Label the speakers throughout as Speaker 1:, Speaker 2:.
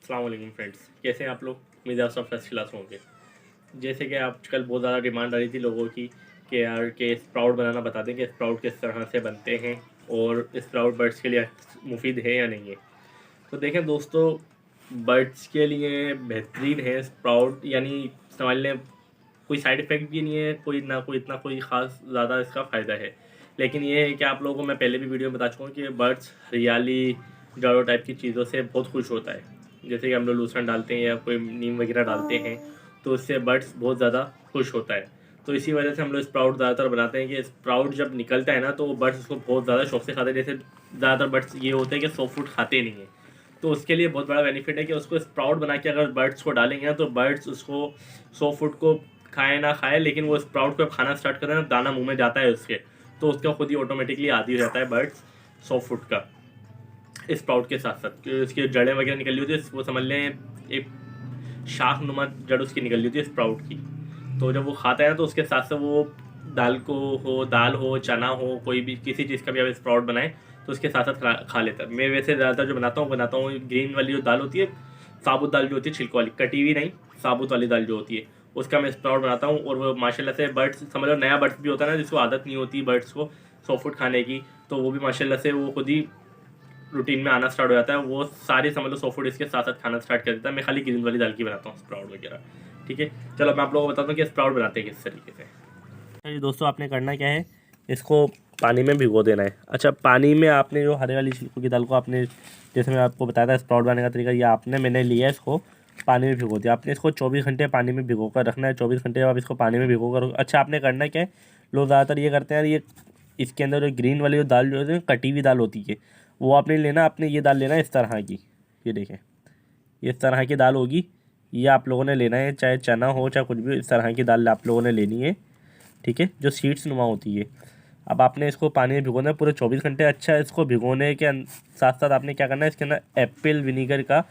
Speaker 1: अस्सलाम वालेकुम फ्रेंड्स, कैसे हैं आप लोग। उम्मीद है आप सब फर्स्ट क्लास होंगे। जैसे कि आजकल बहुत ज़्यादा डिमांड आ रही थी लोगों की कि यार के स्प्राउट बनाना बता दें कि स्प्राउट किस तरह से बनते हैं और स्प्राउट बर्ड्स के लिए मुफीद है या नहीं है। तो देखें दोस्तों, बर्ड्स के लिए बेहतरीन है स्प्राउट, यानी समझ लें कोई साइड इफ़ेक्ट भी नहीं है, कोई ना कोई इतना कोई ख़ास ज़्यादा इसका फ़ायदा है। लेकिन ये है कि आप लोगों को मैं पहले भी वीडियो में बता चुका हूँ कि बर्ड्स हरियाली जाड़ों टाइप की चीज़ों से बहुत खुश होता है। जैसे कि हम लोग लूसन डालते हैं या कोई नीम वगैरह डालते हैं तो उससे बर्ड्स बहुत ज़्यादा खुश होता है। तो इसी वजह से हम लोग स्प्राउट ज़्यादातर बनाते हैं कि स्प्राउट जब निकलता है ना तो बर्ड्स उसको बहुत ज़्यादा शौक से खाते हैं। जैसे ज़्यादातर बर्ड्स ये होते हैं कि सॉफ्ट फूड खाते नहीं हैं, तो उसके लिए बहुत बड़ा बेनिफिट है कि उसको स्प्राउट बना के अगर बर्ड्स को डालेंगे ना तो बर्ड्स उसको सॉफ्ट फूड को खाए ना खाए, लेकिन वो स्प्राउट को खाना स्टार्ट करते हैं ना, दाना मुंह में जाता है उसके, तो उसका खुद ही ऑटोमेटिकली आदी हो जाता है बर्ड्स सॉफ्ट फूड का। स्प्राउट के साथ साथ उसकी जड़ें वगैरह निकली होती है, वो समझ लें एक शाख नुमा जड़ उसकी निकली होती है स्प्राउट की। तो जब वो खाता है ना तो उसके साथ साथ वो दाल हो चना हो कोई भी किसी चीज़ का भी आप स्प्राउट बनाए तो उसके साथ साथ खा लेता है। मैं वैसे ज़्यादातर जो बनाता हूँ ग्रीन वाली जो दाल होती है, साबुत दाल जो होती है, छिलको वाली, कटी हुई नहीं, साबुत वाली दाल जो होती है उसका मैं स्प्राउट बनाता हूँ। और वो माशाल्लाह से बर्ड्स, समझ लो नया बर्ड्स भी होता है ना जिसको आदत नहीं होती बर्ड्स को सॉफ्ट फूड खाने की, तो वो भी माशाल्लाह से वो खुद ही रूटीन में आना स्टार्ट हो जाता है। वो सारी समझ लो सॉफ्ट फूड इसके साथ साथ खाना स्टार्ट कर देता है। मैं खाली ग्रीन वाली दाल की बनाता हूँ स्प्राउट वगैरह। ठीक है, चलो मैं आप लोगों को बताता हूँ कि स्प्राउट बनाते हैं किस तरीके से। अच्छा दोस्तों, आपने करना क्या है, इसको पानी में भिगो देना है। अच्छा, पानी में आपने जो हरे वाली छिलकों की दाल को आपने, जैसे मैं आपको बताया था स्प्राउट बनाने का तरीका, ये मैंने लिया है, इसको पानी में भिगो दिया। आपने इसको 24 घंटे पानी में भिगो कर रखना है। 24 घंटे आप इसको पानी में भिगो कर, अच्छा आपने करना क्या है, लोग ज़्यादातर ये करते हैं, ये इसके अंदर जो ग्रीन वाली जो दाल जो है कटी हुई दाल होती है वो आपने लेना, आपने ये दाल लेना है इस तरह की, ये देखें इस तरह की दाल होगी, ये आप लोगों ने लेना है, चाहे चना हो चाहे कुछ भी, इस तरह की दाल आप लोगों ने लेनी है। ठीक है, जो सीड्स नुमा होती है। अब आपने इसको पानी में भिगोना है पूरे 24 घंटे। अच्छा, इसको भिगोने के साथ साथ आपने क्या करना है, इसके अंदर एप्पल विनीगर का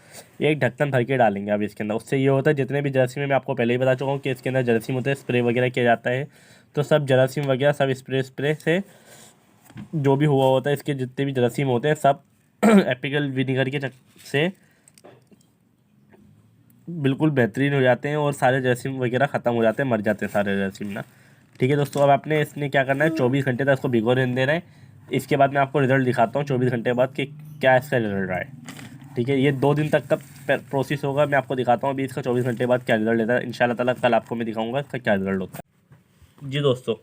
Speaker 1: एक ढक्कन भर के डालेंगे आप इसके अंदर। उससे ये होता है जितने भी जरासीम, मैं आपको पहले ही बता चुका हूँ कि इसके अंदर जरासीम होते हैं, स्प्रे वगैरह किया जाता है, तो सब जरासीम वगैरह सब स्प्रे से जो भी हुआ होता है, इसके जितने भी जरासीम होते हैं सब एपिकल विनीगर के से बिल्कुल बेहतरीन हो जाते हैं और सारे जरासीम वगैरह ख़त्म हो जाते हैं, मर जाते हैं सारे जरासीम ना। ठीक है दोस्तों, अब आपने इसने क्या करना है, 24 घंटे तक इसको भिगो रहने देना है। इसके बाद मैं आपको रिज़ल्ट दिखाता हूँ 24 घंटे बाद कि क्या इसका रिज़ल्ट रहा है। ठीक है, ये 2 दिन तक का प्रोसेस होगा, मैं आपको दिखाता हूँ अभी इसका 24 घंटे बाद क्या रिज़ल्ट लेता है। इंशाल्लाह ताला कल आपको मैं दिखाऊँगा इसका क्या रिज़ल्ट होता है। जी दोस्तों,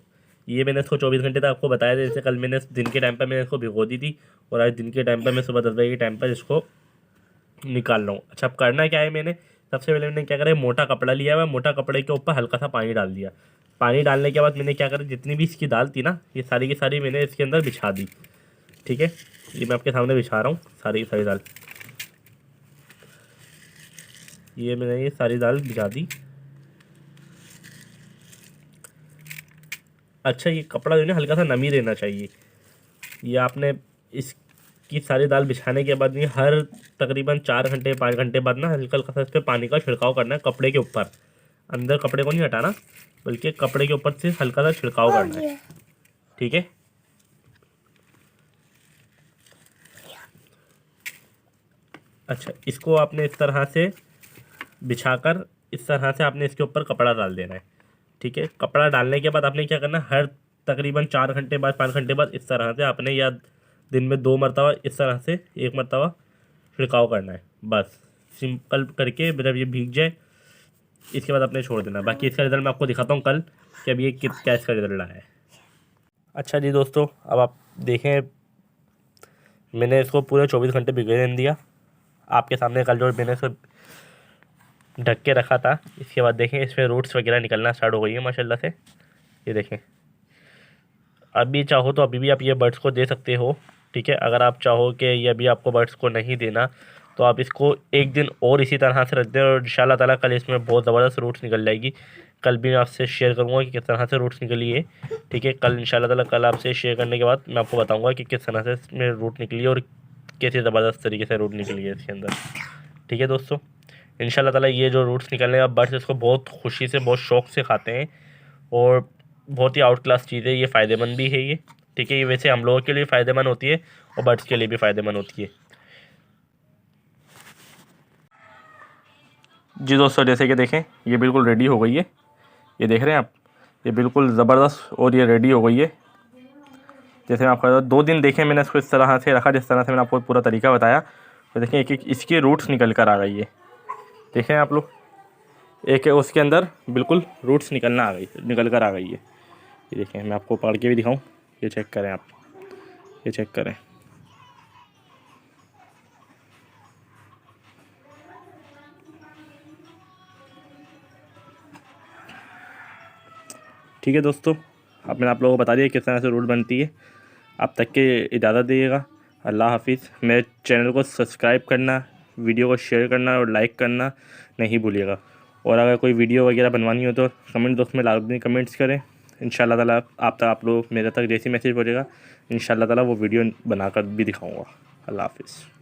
Speaker 1: ये मैंने इसको 24 घंटे तक आपको बताया था। जैसे कल मैंने दिन के टाइम पर मैंने इसको भिगो दी थी और आज दिन के टाइम पर मैं सुबह 10 बजे के टाइम पर इसको निकाल रहा हूँ। अच्छा, अब करना क्या है, मैंने सबसे पहले मैंने क्या करा, मोटा कपड़ा लिया हुआ है, मोटा कपड़े के ऊपर हल्का सा पानी डाल दिया। पानी डालने के बाद मैंने क्या करा, जितनी भी इसकी दाल थी ना, ये सारी की सारी मैंने इसके अंदर बिछा दी। ठीक है, ये मैं आपके सामने बिछा रहा हूँ सारी की सारी दाल, ये मैंने ये सारी दाल बिछा दी। अच्छा, ये कपड़ा जो है ना हल्का सा नमी रहना चाहिए। ये आपने इसकी सारी दाल बिछाने के बाद ये हर तकरीबन 4 घंटे 5 घंटे बाद ना हल्का हल्का सा इस पर पानी का छिड़काव करना है कपड़े के ऊपर। अंदर कपड़े को नहीं हटाना, बल्कि कपड़े के ऊपर से हल्का सा छिड़काव करना है। ठीक है, अच्छा इसको आपने इस तरह से बिछाकर इस तरह से आपने इसके ऊपर कपड़ा डाल देना है। ठीक है, कपड़ा डालने के बाद आपने क्या करना है, हर तकरीबन 4 घंटे बाद 5 घंटे बाद इस तरह से आपने, या दिन में 2 मरतबा इस तरह से 1 मरतबा छिड़काव करना है। बस सिंपल करके जब ये भीग जाए इसके बाद आपने छोड़ देना। बाकी इसका रिज़ल्ट मैं आपको दिखाता हूँ कल कि अब ये क्या इसका रिज़ल्ट आया है। अच्छा जी दोस्तों, अब आप देखें, मैंने इसको पूरे 24 घंटे भिगो रहने दिया आपके सामने। कल जो मैंने इसको ढक के रखा था, इसके बाद देखें इसमें रूट्स वगैरह निकलना स्टार्ट हो गई है माशाल्लाह से। ये देखें, अभी चाहो तो अभी भी आप ये बर्ड्स को दे सकते हो। ठीक है, अगर आप चाहो कि ये अभी आपको बर्ड्स को नहीं देना तो आप इसको एक दिन और इसी तरह से रख दें और इंशाल्लाह ताला कल इसमें बहुत ज़बरदस्त रूट्स निकल जाएगी। कल भी मैं आपसे शेयर करूँगा कि किस तरह से रूट्स निकली है। ठीक है, कल इंशाल्लाह ताला कल आपसे शेयर करने के बाद मैं आपको बताऊँगा कि किस तरह से इसमें रूट निकली है और कैसे ज़बरदस्त तरीके से रूट निकली है इसके अंदर। ठीक है दोस्तों, इंशाल्लाह ताला ये जो रूट्स निकलने का बर्ड्स इसको बहुत खुशी से बहुत शौक़ से खाते हैं और बहुत ही आउट क्लास चीज़ है ये, फ़ायदेमंद भी है ये। ठीक है, ये वैसे हम लोगों के लिए फ़ायदेमंद होती है और बर्ड्स के लिए भी फ़ायदेमंद होती है। जी दोस्तों, जैसे कि देखें ये बिल्कुल रेडी हो गई है, ये देख रहे हैं आप, ये बिल्कुल ज़बरदस्त और ये रेडी हो गई है। जैसे मैं आपको 2 दिन देखें मैंने इसको इस तरह से रखा, जिस तरह से मैंने आपको पूरा तरीका बताया। तो देखें एक एक इसकी रूट्स निकल कर आ गई है, देखें आप लोग, एक उसके अंदर बिल्कुल रूट्स निकल कर आ गई है। ये देखें, मैं आपको पकड़ के भी दिखाऊं, ये चेक करें आप, ये चेक करें। ठीक है दोस्तों, अब मैंने आप लोगों को बता दिया किस तरह से रूट बनती है। अब तक के इजाज़त दीजिएगा। अल्लाह हाफिज़। मेरे चैनल को सब्सक्राइब करना, वीडियो को शेयर करना और लाइक करना नहीं भूलिएगा। और अगर कोई वीडियो वगैरह बनवानी हो तो कमेंट बॉक्स में लाजमी कमेंट्स करें। इंशाल्लाह ताला आप लोग मेरे तक जैसी मैसेज पहुँचेगा, इंशाल्लाह ताला वो वीडियो बनाकर भी दिखाऊँगा। अल्लाह हाफिज़।